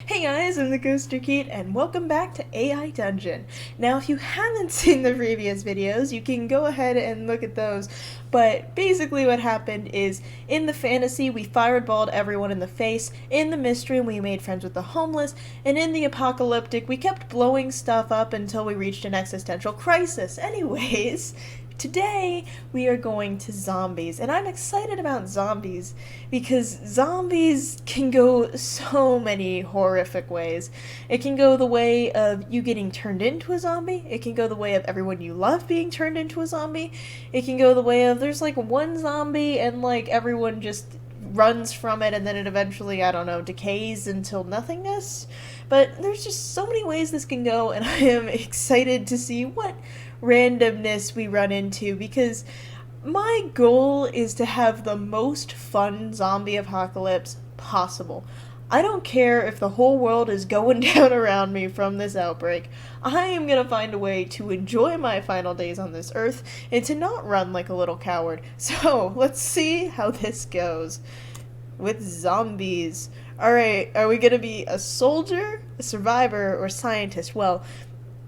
Hey guys, I'm the Ghoster Keat, and welcome back to AI Dungeon. Now, if you haven't seen the previous videos, you can go ahead and look at those, but basically what happened is, in the fantasy, we fireballed everyone in the face, in the mystery, we made friends with the homeless, and in the apocalyptic, we kept blowing stuff up until we reached an existential crisis. Anyways, today we are going to zombies, and I'm excited about zombies because zombies can go so many horrific ways. It can go the way of you getting turned into a zombie, it can go the way of everyone you love being turned into a zombie, it can go the way of there's like one zombie and like everyone just runs from it and then it eventually, I don't know, decays until nothingness. But there's just so many ways this can go, and I am excited to see what randomness we run into, because my goal is to have the most fun zombie apocalypse possible. I don't care if the whole world is going down around me from this outbreak. I am gonna find a way to enjoy my final days on this earth and to not run like a little coward. So, let's see how this goes with zombies. Alright, are we gonna be a soldier, a survivor, or scientist? Well,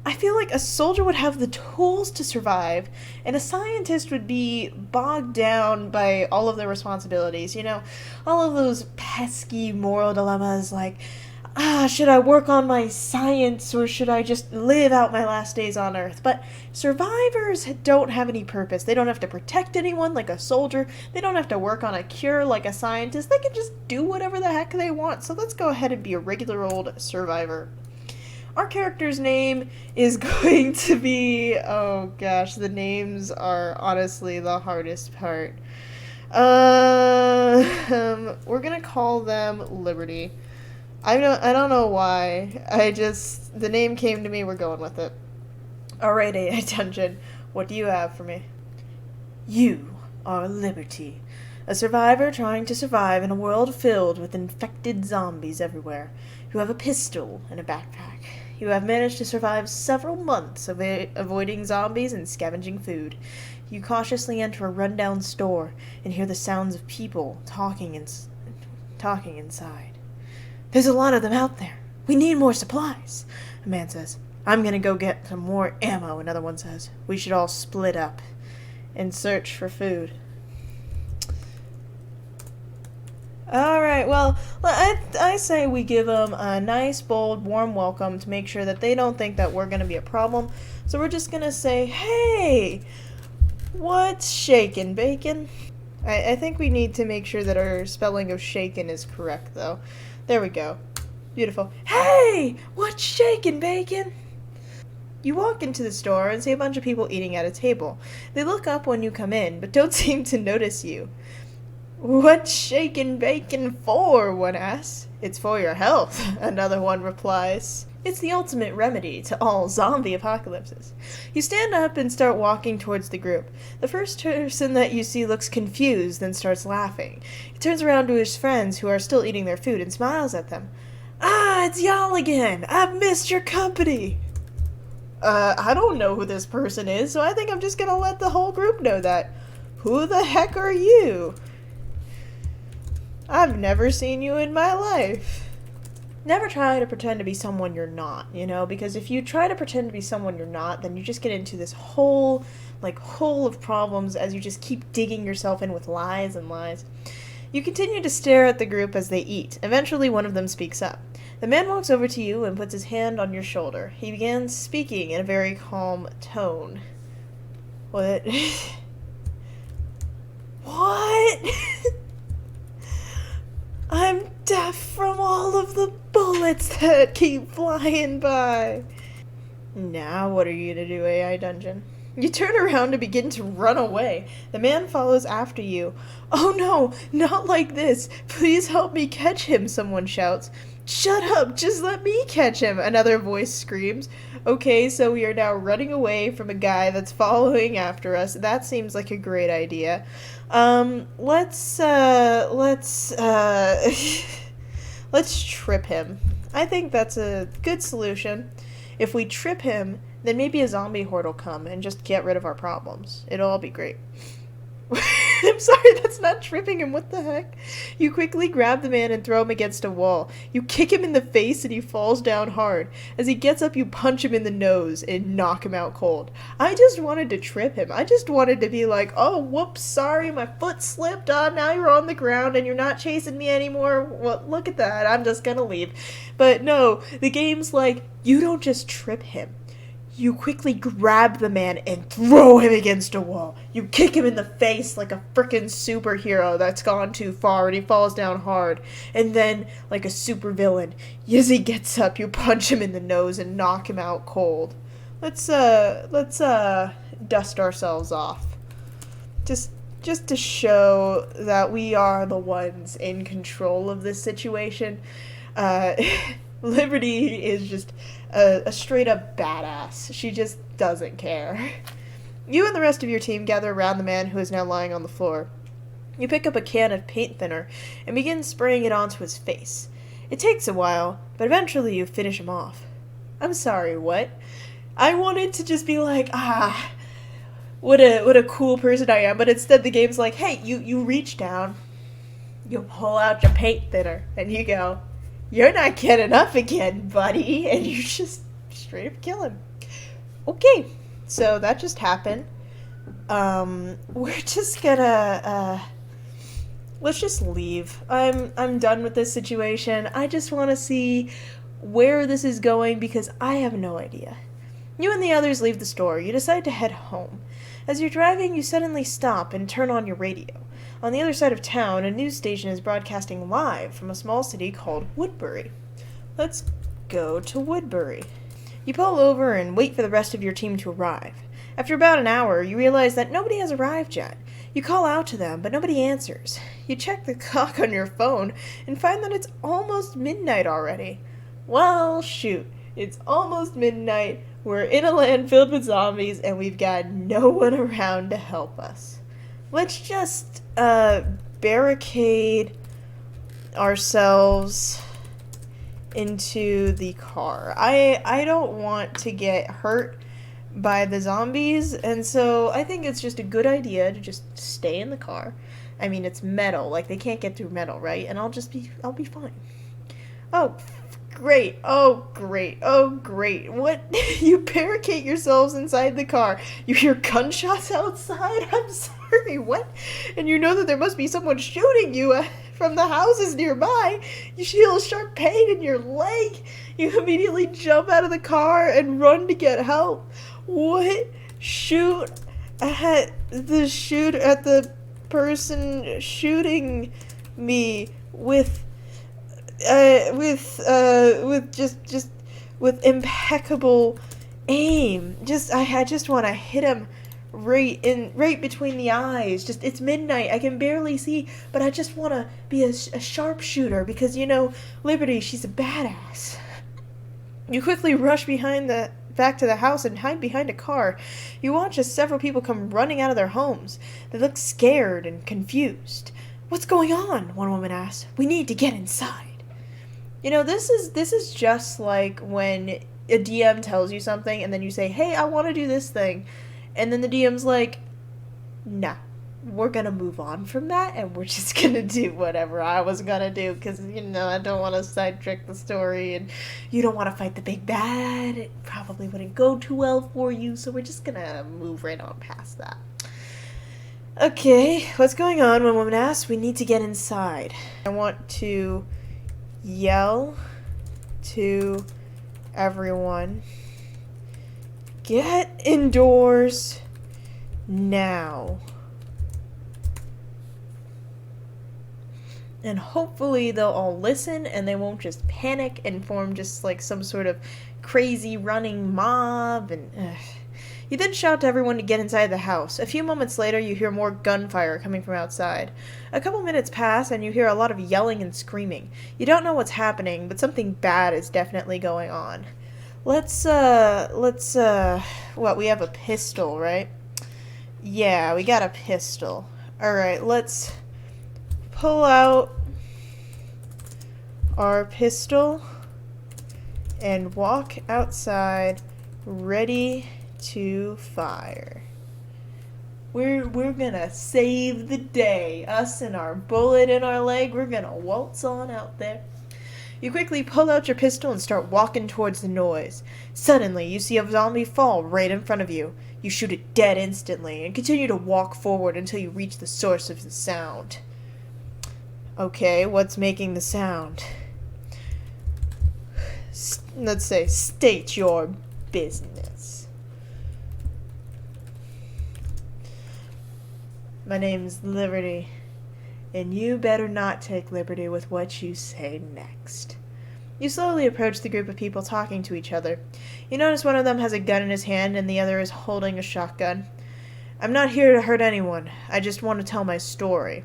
I feel like a soldier would have the tools to survive, and a scientist would be bogged down by all of their responsibilities. You know, all of those pesky moral dilemmas like, should I work on my science or should I just live out my last days on Earth? But survivors don't have any purpose. They don't have to protect anyone like a soldier. They don't have to work on a cure like a scientist. They can just do whatever the heck they want. So let's go ahead and be a regular old survivor. Our character's name is going to be, oh gosh, the names are honestly the hardest part. We're gonna call them Liberty. I don't know why. The name came to me, we're going with it. Alright, AI Dungeon, what do you have for me? You are Liberty, a survivor trying to survive in a world filled with infected zombies everywhere. You have a pistol and a backpack. You have managed to survive several months of avoiding zombies and scavenging food. You cautiously enter a rundown store and hear the sounds of people talking inside. There's a lot of them out there. We need more supplies. A man says, I'm gonna go get some more ammo. Another one says, we should all split up and search for food. Alright, well, I say we give them a nice, bold, warm welcome to make sure that they don't think that we're going to be a problem. So we're just going to say, hey, what's shakin', bacon? I think we need to make sure that our spelling of shaken is correct, though. There we go. Beautiful. Hey, what's shakin', bacon? You walk into the store and see a bunch of people eating at a table. They look up when you come in, but don't seem to notice you. What's shakin' bacon for? One asks. It's for your health, another one replies. It's the ultimate remedy to all zombie apocalypses. You stand up and start walking towards the group. The first person that you see looks confused, then starts laughing. He turns around to his friends who are still eating their food and smiles at them. Ah, it's y'all again! I've missed your company! I don't know who this person is, so I think I'm just gonna let the whole group know that. Who the heck are you? I've never seen you in my life. Never try to pretend to be someone you're not, you know, because if you try to pretend to be someone you're not, then you just get into this hole of problems as you just keep digging yourself in with lies and lies. You continue to stare at the group as they eat. Eventually, one of them speaks up. The man walks over to you and puts his hand on your shoulder. He begins speaking in a very calm tone. What? What? I'm deaf from all of the bullets that keep flying by. Now what are you gonna do, AI Dungeon? You turn around and begin to run away. The man follows after you. Oh no, not like this. Please help me catch him, someone shouts. Shut up, just let me catch him, another voice screams. Okay, so we are now running away from a guy that's following after us. That seems like a great idea. Let's trip him. I think that's a good solution. If we trip him, then maybe a zombie horde will come and just get rid of our problems. It'll all be great. I'm sorry, that's not tripping him. What the heck? You quickly grab the man and throw him against a wall. You kick him in the face and he falls down hard. As he gets up, you punch him in the nose and knock him out cold. I just wanted to trip him. I just wanted to be like, oh, whoops, sorry, my foot slipped. Now you're on the ground and you're not chasing me anymore. Well, look at that. I'm just gonna leave. But no, the game's like, you don't just trip him. You quickly grab the man and throw him against a wall. You kick him in the face like a frickin' superhero that's gone too far and he falls down hard. And then, like a supervillain, as he gets up, you punch him in the nose and knock him out cold. Let's dust ourselves off. Just to show that we are the ones in control of this situation. Liberty is just a straight up badass. She just doesn't care. You and the rest of your team gather around the man who is now lying on the floor. You pick up a can of paint thinner and begin spraying it onto his face. It takes a while, but eventually you finish him off. I'm sorry, what? I wanted to just be like, what a cool person I am, but instead the game's like, hey, you reach down, you pull out your paint thinner, and you go, you're not getting up again, buddy, and you just straight up kill him. Okay, so that just happened. We're just gonna, let's just leave. I'm done with this situation. I just want to see where this is going because I have no idea. You and the others leave the store. You decide to head home. As you're driving, you suddenly stop and turn on your radio. On the other side of town, a news station is broadcasting live from a small city called Woodbury. Let's go to Woodbury. You pull over and wait for the rest of your team to arrive. After about an hour, you realize that nobody has arrived yet. You call out to them, but nobody answers. You check the clock on your phone and find that it's almost midnight already. Well, shoot. It's almost midnight. We're in a land filled with zombies, and we've got no one around to help us. Let's just barricade ourselves into the car. I don't want to get hurt by the zombies, and so I think it's just a good idea to just stay in the car. I mean, it's metal, like they can't get through metal, right? And I'll be fine. Oh, great. Oh, great. Oh, great. What? You barricade yourselves inside the car. You hear gunshots outside? I'm sorry, what? And you know that there must be someone shooting you from the houses nearby. You feel a sharp pain in your leg. You immediately jump out of the car and run to get help. What? Shoot at the person shooting me with impeccable aim. I just want to hit him right between the eyes. It's midnight. I can barely see, but I just want to be a sharpshooter because, you know, Liberty, she's a badass. You quickly rush back to the house and hide behind a car. You watch as several people come running out of their homes. They look scared and confused. What's going on? One woman asks. We need to get inside. You know, this is just like when a DM tells you something and then you say, hey, I want to do this thing. And then the DM's like, nah, we're going to move on from that and we're just going to do whatever I was going to do because, you know, I don't want to sidetrack the story and you don't want to fight the big bad. It probably wouldn't go too well for you, so we're just going to move right on past that. Okay, what's going on? One woman asks. We need to get inside. I want to yell to everyone, get indoors now. And hopefully they'll all listen and they won't just panic and form just like some sort of crazy running mob and You then shout to everyone to get inside the house. A few moments later, you hear more gunfire coming from outside. A couple minutes pass, and you hear a lot of yelling and screaming. You don't know what's happening, but something bad is definitely going on. Let's, we have a pistol, right? Yeah, we got a pistol. Alright, let's pull out our pistol and walk outside, ready to fire. We're gonna save the day. Us and our bullet in our leg, we're gonna waltz on out there. You quickly pull out your pistol and start walking towards the noise. Suddenly, you see a zombie fall right in front of you. You shoot it dead instantly and continue to walk forward until you reach the source of the sound. Okay, what's making the sound? Let's say, state your business. My name's Liberty, and you better not take liberty with what you say next. You slowly approach the group of people talking to each other. You notice one of them has a gun in his hand and the other is holding a shotgun. I'm not here to hurt anyone. I just want to tell my story.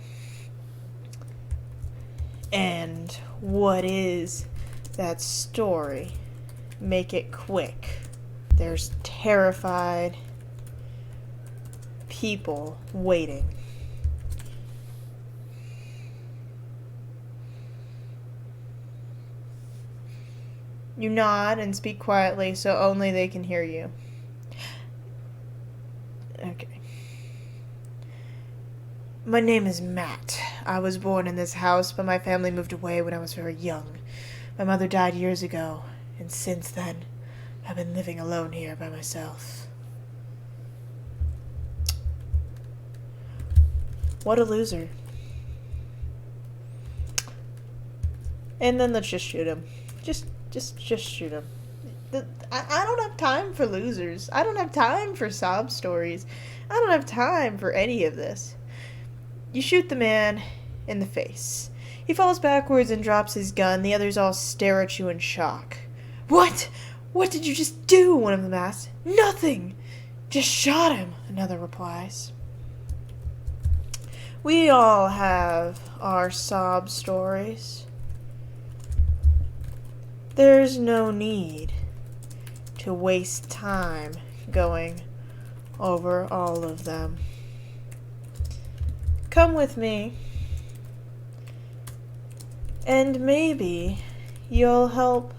And what is that story? Make it quick. There's terrified people waiting. You nod and speak quietly so only they can hear you. Okay. My name is Matt. I was born in this house, but my family moved away when I was very young. My mother died years ago, and since then, I've been living alone here by myself. What a loser. And then let's just shoot him. Just shoot him. I don't have time for losers. I don't have time for sob stories. I don't have time for any of this. You shoot the man in the face. He falls backwards and drops his gun. The others all stare at you in shock. What? What did you just do? One of them asks. Nothing. Just shot him, another replies. We all have our sob stories. There's no need to waste time going over all of them. Come with me, and maybe you'll help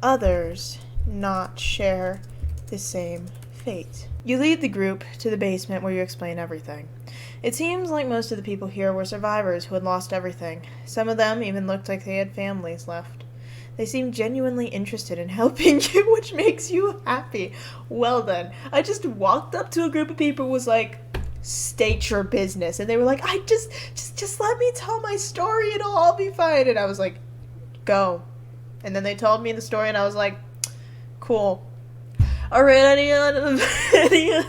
others not share the same fate. You lead the group to the basement where you explain everything. It seems like most of the people here were survivors who had lost everything. Some of them even looked like they had families left. They seemed genuinely interested in helping you, which makes you happy. Well done. I just walked up to a group of people and was like, state your business. And they were like, just let me tell my story, it'll all be fine. And I was like, go. And then they told me the story and I was like, cool. Alright, any of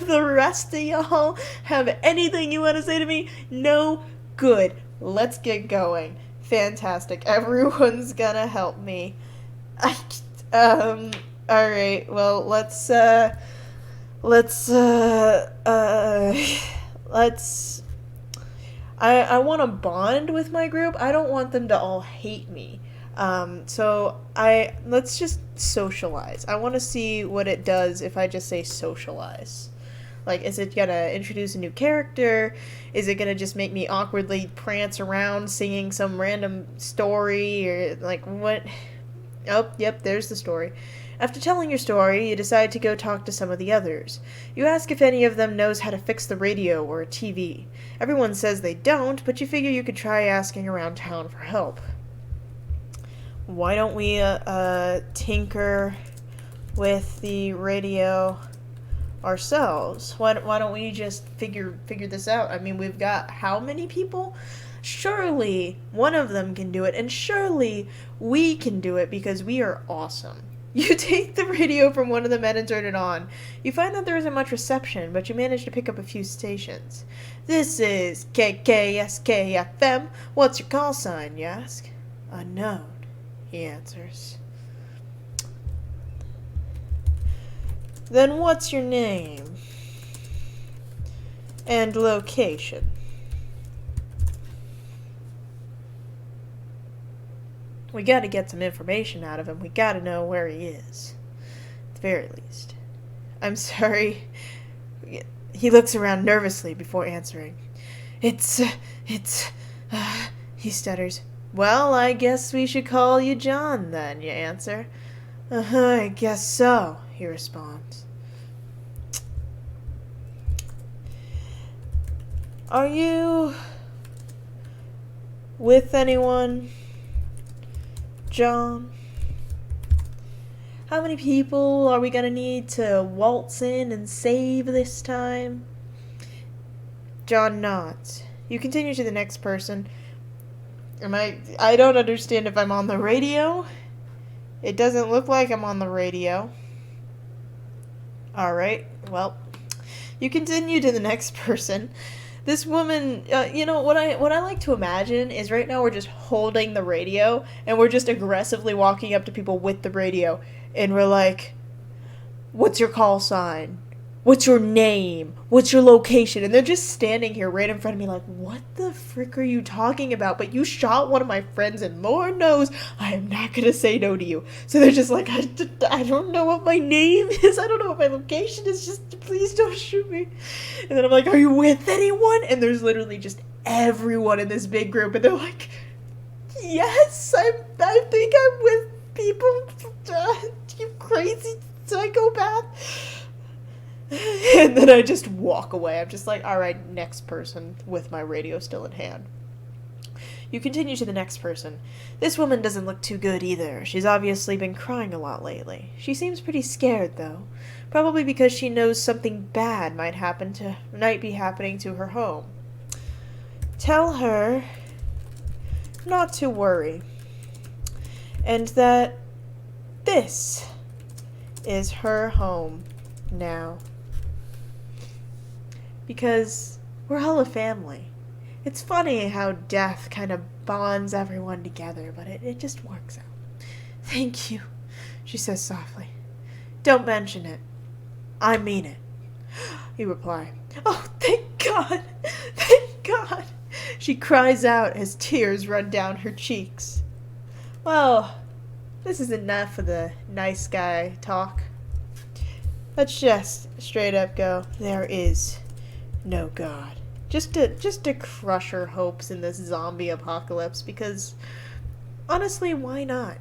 the rest of y'all have anything you want to say to me? No? Good. Let's get going. Fantastic. Everyone's gonna help me. Alright, well, let's I want to bond with my group. I don't want them to all hate me. Let's just socialize. I want to see what it does if I just say socialize. Like, is it gonna introduce a new character? Is it gonna just make me awkwardly prance around singing some random story? Or, like, what? Oh, yep, there's the story. After telling your story, you decide to go talk to some of the others. You ask if any of them knows how to fix the radio or a TV. Everyone says they don't, but you figure you could try asking around town for help. Why don't we tinker with the radio ourselves? Why don't we just figure this out? I mean, we've got how many people? Surely one of them can do it, and surely we can do it because we are awesome. You take the radio from one of the men and turn it on. You find that there isn't much reception, but you manage to pick up a few stations. This is KKSKFM. What's your call sign, you ask? Unknown, he answers. Then what's your name? And location? We gotta get some information out of him. We gotta know where he is. At the very least. I'm sorry. He looks around nervously before answering. He stutters. Well, I guess we should call you John then, you answer. I guess so, he responds. Are you with anyone, John? How many people are we gonna need to waltz in and save this time? John nods. You continue to the next person. I don't understand if I'm on the radio. It doesn't look like I'm on the radio. Alright, well, you continue to the next person. This woman, what I like to imagine is right now we're just holding the radio and we're just aggressively walking up to people with the radio and we're like, what's your call sign? What's your name? What's your location? And they're just standing here right in front of me like, what the frick are you talking about? But you shot one of my friends and Lord knows I am not going to say no to you. So they're just like, I don't know what my name is. I don't know what my location is. Just please don't shoot me. And then I'm like, are you with anyone? And there's literally just everyone in this big group. And they're like, yes, I think I'm with people. You crazy psychopath. And then I just walk away. I'm just like, alright, next person, with my radio still in hand. You continue to the next person. This woman doesn't look too good either. She's obviously been crying a lot lately. She seems pretty scared, though. Probably because she knows something bad might be happening to her home. Tell her not to worry. And that this is her home now. Because we're all a family. It's funny how death kind of bonds everyone together, but it just works out. Thank you, she says softly. Don't mention it. I mean it, you reply. Oh, thank God! Thank God! She cries out as tears run down her cheeks. Well, this is enough of the nice guy talk. Let's just straight up go, there is no God. Just to crush her hopes in this zombie apocalypse, because honestly, why not?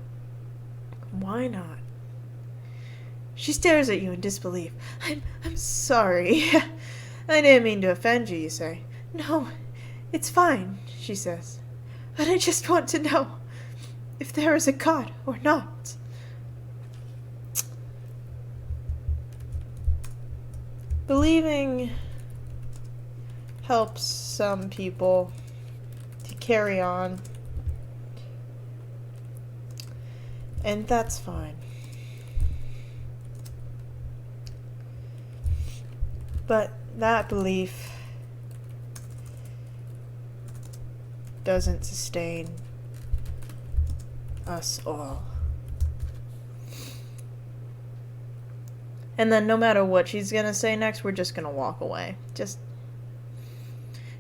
Why not? She stares at you in disbelief. I'm sorry. I didn't mean to offend you, you say. No, it's fine, she says. But I just want to know if there is a God or not. Believing helps some people to carry on, and that's fine. But that belief doesn't sustain us all. And then no matter what she's gonna say next, we're just gonna walk away.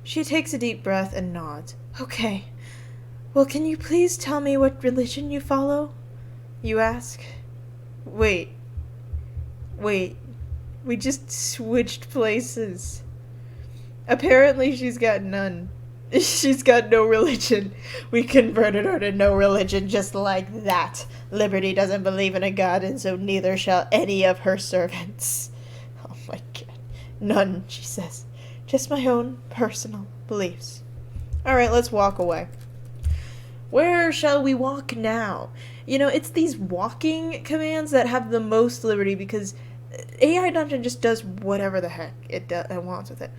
She takes a deep breath and nods. Okay. Well, can you please tell me what religion you follow? You ask. Wait. We just switched places. Apparently she's got none. She's got no religion. We converted her to no religion just like that. Liberty doesn't believe in a God, and so neither shall any of her servants. Oh my God. None, she says. Just my own personal beliefs. Alright, let's walk away. Where shall we walk now? You know, it's these walking commands that have the most liberty, because AI Dungeon just does whatever the heck it wants with it.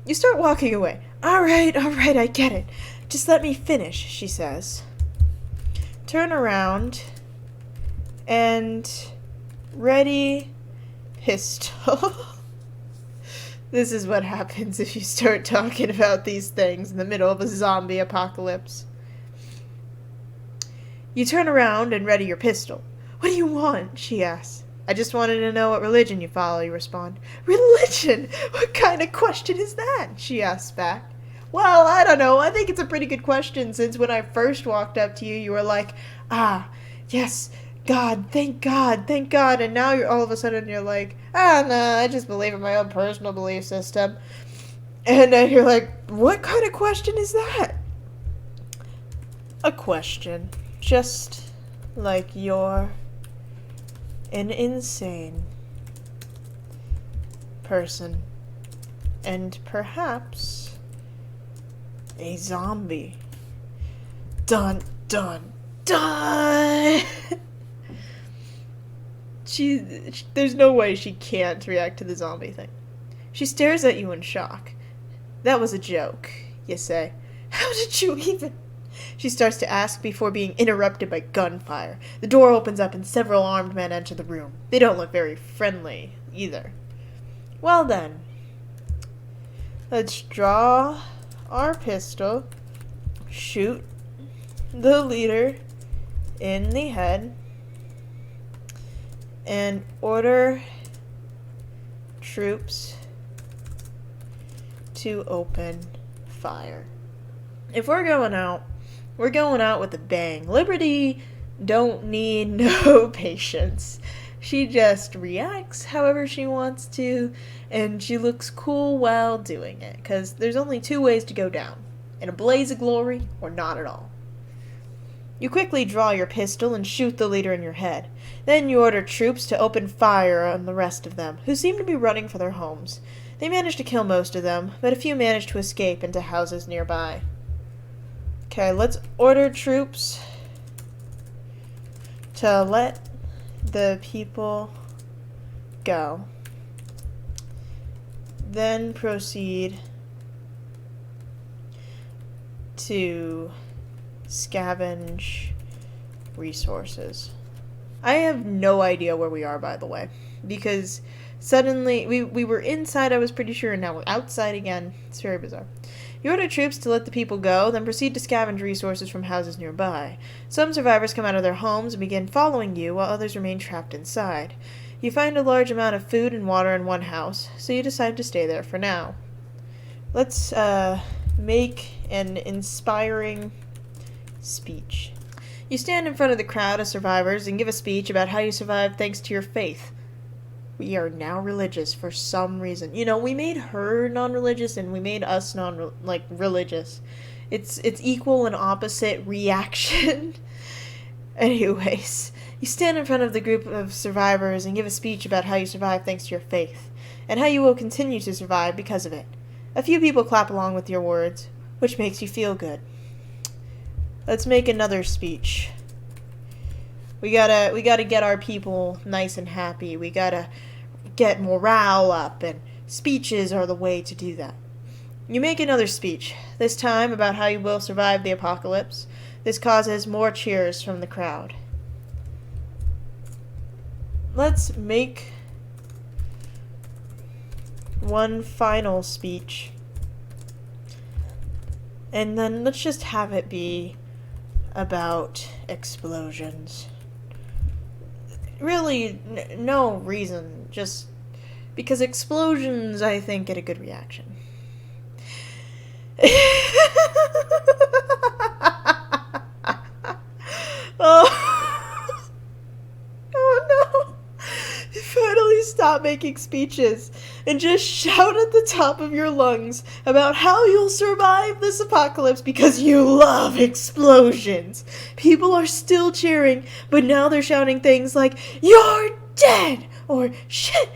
You start walking away. Alright, I get it. Just let me finish, she says. Turn around and ready, pistol. This is what happens if you start talking about these things in the middle of a zombie apocalypse. You turn around and ready your pistol. What do you want? She asks. I just wanted to know what religion you follow, you respond. Religion? What kind of question is that? She asks back. Well, I don't know. I think it's a pretty good question, since when I first walked up to you, you were like, yes, God, thank God, thank God. And now all of a sudden you're like, no, I just believe in my own personal belief system. And then you're like, what kind of question is that? A question. Just like you're an insane person. And perhaps A zombie. Dun, dun, dun! There's no way she can't react to the zombie thing. She stares at you in shock. That was a joke, you say. How did you even... She starts to ask before being interrupted by gunfire. The door opens up and several armed men enter the room. They don't look very friendly, either. Well then, let's draw our pistol, shoot the leader in the head, and order troops to open fire. If we're going out with a bang. Liberty don't need no patience. She just reacts however she wants to, and she looks cool while doing it, because there's only two ways to go down: in a blaze of glory or not at all. You quickly draw your pistol and shoot the leader in your head. Then you order troops to open fire on the rest of them, who seem to be running for their homes. They manage to kill most of them, but a few manage to escape into houses nearby. Okay, let's order troops to let the people go. Then proceed to scavenge resources. I have no idea where we are, by the way, because suddenly we were inside, I was pretty sure, and now we're outside again. It's very bizarre. You order troops to let the people go, then proceed to scavenge resources from houses nearby. Some survivors come out of their homes and begin following you, while others remain trapped inside. You find a large amount of food and water in one house, so you decide to stay there for now. Let's make an inspiring speech. You stand in front of the crowd of survivors and give a speech about how you survived thanks to your faith. We are now religious for some reason. You know, we made her non-religious and we made us religious. It's equal and opposite reaction. Anyways, you stand in front of the group of survivors and give a speech about how you survived thanks to your faith, and how you will continue to survive because of it. A few people clap along with your words, which makes you feel good. Let's make another speech. We gotta get our people nice and happy. We gotta get morale up, and speeches are the way to do that. You make another speech, this time about how you will survive the apocalypse. This causes more cheers from the crowd. Let's make one final speech, and then let's just have it be about explosions. Really, no reason, just because explosions, I think, get a good reaction. Oh no! You finally stop making speeches and just shout at the top of your lungs about how you'll survive this apocalypse because you love explosions. People are still cheering, but now they're shouting things like, "You're dead!" or "Shit,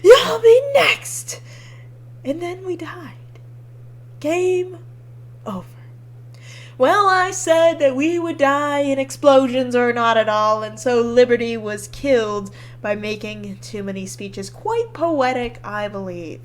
you'll be next!" And then we died. Game over. Well, I said that we would die in explosions or not at all, and so Liberty was killed by making too many speeches. Quite poetic, I believe.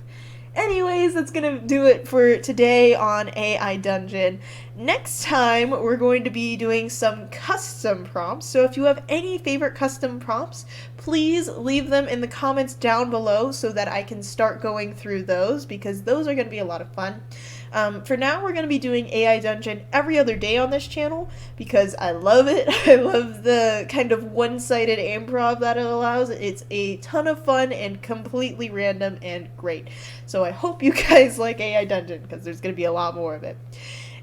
Anyways, that's gonna do it for today on AI Dungeon. Next time, we're going to be doing some custom prompts, so if you have any favorite custom prompts, please leave them in the comments down below so that I can start going through those, because those are going to be a lot of fun. For now, we're going to be doing AI Dungeon every other day on this channel because I love it. I love the kind of one-sided improv that it allows. It's a ton of fun and completely random and great. So I hope you guys like AI Dungeon because there's going to be a lot more of it.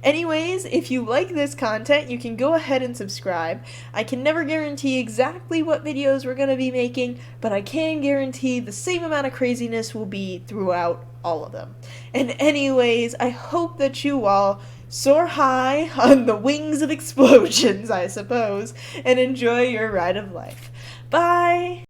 Anyways, if you like this content, you can go ahead and subscribe. I can never guarantee exactly what videos we're going to be making, but I can guarantee the same amount of craziness will be throughout all of them. And anyways, I hope that you all soar high on the wings of explosions, I suppose, and enjoy your ride of life. Bye!